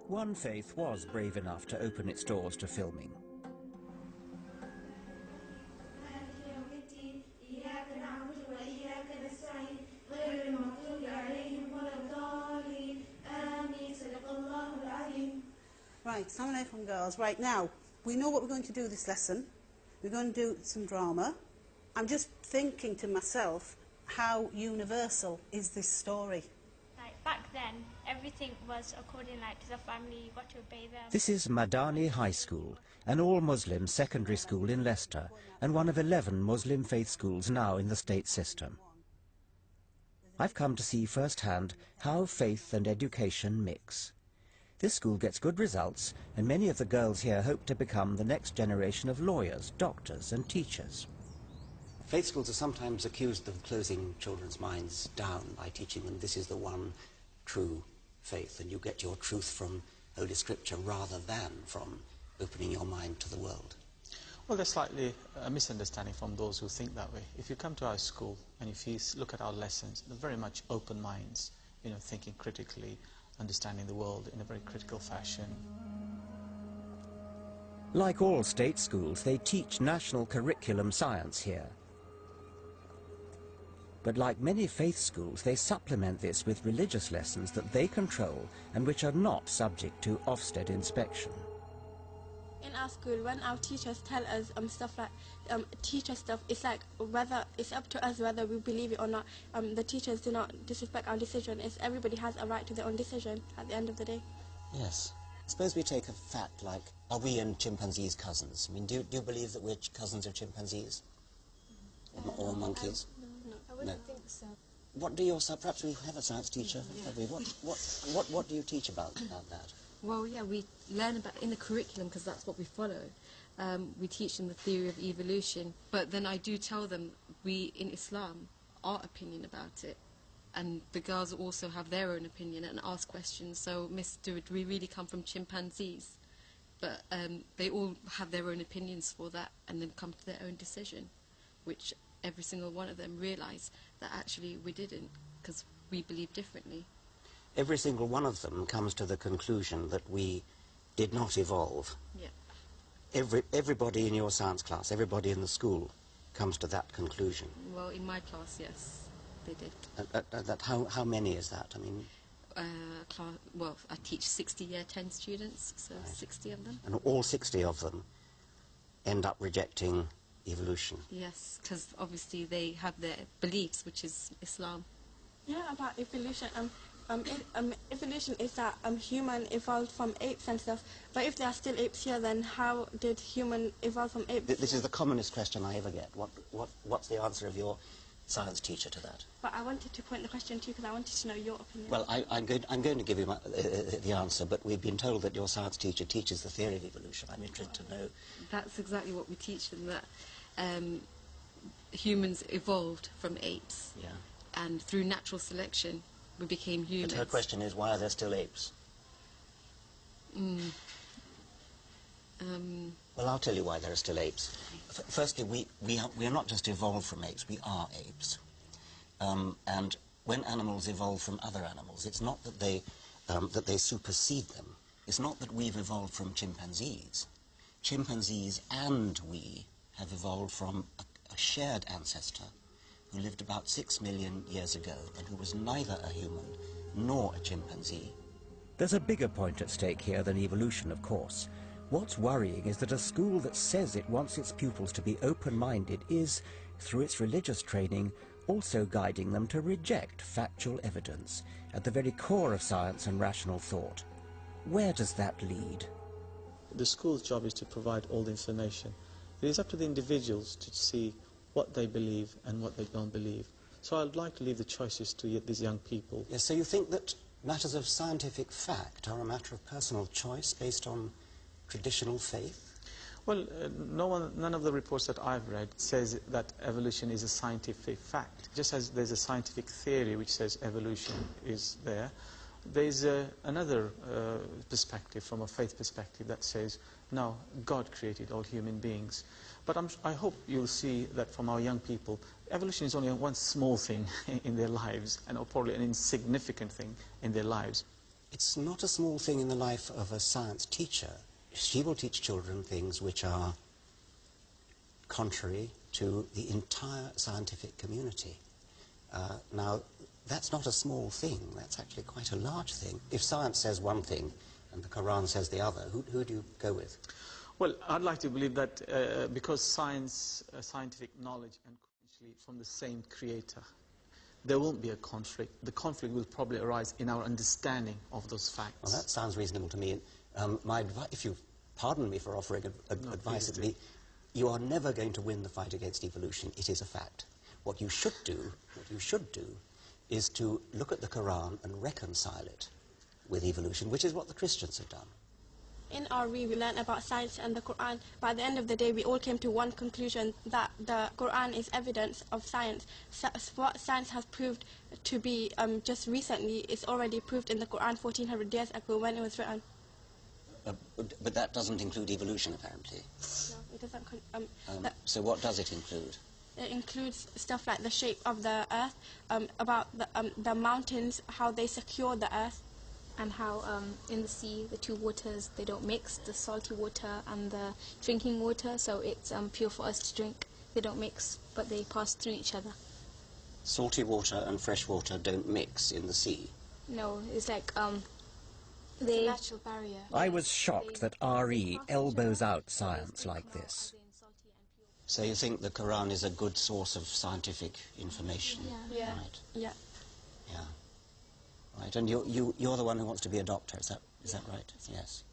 One faith was brave enough to open its doors to filming. Right, Assalamu alaikum girls. Right, now, we know what we're going to do this lesson. We're going to do some drama. I'm just thinking to myself, how universal is this story? Like back then, everything was according to the family, you got to obey them. This is Madani High School, an all-Muslim secondary school in Leicester, and one of 11 Muslim faith schools now in the state system. I've come to see firsthand how faith and education mix. This school gets good results, and many of the girls here hope to become the next generation of lawyers, doctors and teachers. Faith schools are sometimes accused of closing children's minds down by teaching them this is the one true faith, and you get your truth from Holy Scripture rather than from opening your mind to the world. Well, there's slightly a misunderstanding from those who think that way. If you come to our school and if you look at our lessons, they're very much open minds, thinking critically, understanding the world in a very critical fashion. Like all state schools, they teach national curriculum science here. But like many faith schools, they supplement this with religious lessons that they control and which are not subject to Ofsted inspection. In our school, when our teachers tell us stuff like teacher stuff, it's like whether it's up to us whether we believe it or not. The teachers do not disrespect our decision. Everybody has a right to their own decision at the end of the day. Yes. Suppose we take a fact like, are we and chimpanzees cousins? I mean, do you believe that we're cousins of chimpanzees? Or monkeys? No, I wouldn't think so. What do your, perhaps we have a science teacher, have we? What do you teach about that? Well, yeah, we learn about in the curriculum because that's what we follow. We teach them the theory of evolution, but then I do tell them we in Islam our opinion about it, and the girls also have their own opinion and ask questions. So, Miss, do we really come from chimpanzees? But they all have their own opinions for that, and then come to their own decision, which every single one of them realise that actually we didn't, because we believe differently. Every single one of them comes to the conclusion that we did not evolve. Yeah. Everybody in your science class, everybody in the school comes to that conclusion. Well, in my class, yes, they did. How many is that? I mean, well, I teach 60 year 10 students, so right. 60 of them. And all 60 of them end up rejecting evolution? Yes, because obviously they have their beliefs, which is Islam. Yeah, about evolution. Evolution is that human evolved from apes and stuff. But if there are still apes here, then how did human evolve from apes? This is the commonest question I ever get. What's the answer of your science teacher to that? But I wanted to point the question to you because I wanted to know your opinion. Well, I'm going to give you the answer, but we've been told that your science teacher teaches the theory of evolution. I'm interested to know. That's exactly what we teach them, that humans evolved from apes. Yeah. And through natural selection, we became humans. But her question is, why are there still apes? Well, I'll tell you why there are still apes. Firstly, we are not just evolved from apes, we are apes. And when animals evolve from other animals, it's not that they supersede them. It's not that we've evolved from chimpanzees. Chimpanzees and we have evolved from a shared ancestor who lived about 6 million years ago and who was neither a human nor a chimpanzee. There's a bigger point at stake here than evolution, of course. What's worrying is that a school that says it wants its pupils to be open-minded is, through its religious training, also guiding them to reject factual evidence at the very core of science and rational thought. Where does that lead? The school's job is to provide all the information. It is up to the individuals to see what they believe and what they don't believe. So I'd like to leave the choices to these young people. Yes, so you think that matters of scientific fact are a matter of personal choice based on traditional faith? Well, none of the reports that I've read says that evolution is a scientific fact. Just as there's a scientific theory which says evolution is there, there's another perspective, from a faith perspective, that says, no, God created all human beings. But I hope you'll see that from our young people, evolution is only one small thing in their lives, and probably an insignificant thing in their lives. It's not a small thing in the life of a science teacher. She will teach children things which are contrary to the entire scientific community. Now, that's not a small thing. That's actually quite a large thing. If science says one thing and the Quran says the other, who do you go with? Well, I'd like to believe that because science, scientific knowledge, and from the same creator, there won't be a conflict. The conflict will probably arise in our understanding of those facts. Well, that sounds reasonable to me. My advice, if you pardon me for offering advice, it would be, you are never going to win the fight against evolution. It is a fact. What you should do is to look at the Quran and reconcile it with evolution, which is what the Christians have done. In our we learned about science and the Quran. By the end of the day, we all came to one conclusion, that the Quran is evidence of science. What science has proved to be just recently is already proved in the Quran 1400 years ago when it was written. But that doesn't include evolution, apparently. No, it doesn't. So what does it include? It includes stuff like the shape of the earth, about the mountains, how they secure the earth. And how in the sea the two waters, they don't mix, the salty water and the drinking water, so it's pure for us to drink. They don't mix, but they pass through each other. Salty water and fresh water don't mix in the sea? No, it's like It's a natural barrier. I was shocked that RE elbows out science like this. So you think the Quran is a good source of scientific information? Yeah. Right. Yeah. Yeah. Right, and you're the one who wants to be a doctor, is that right? Yes.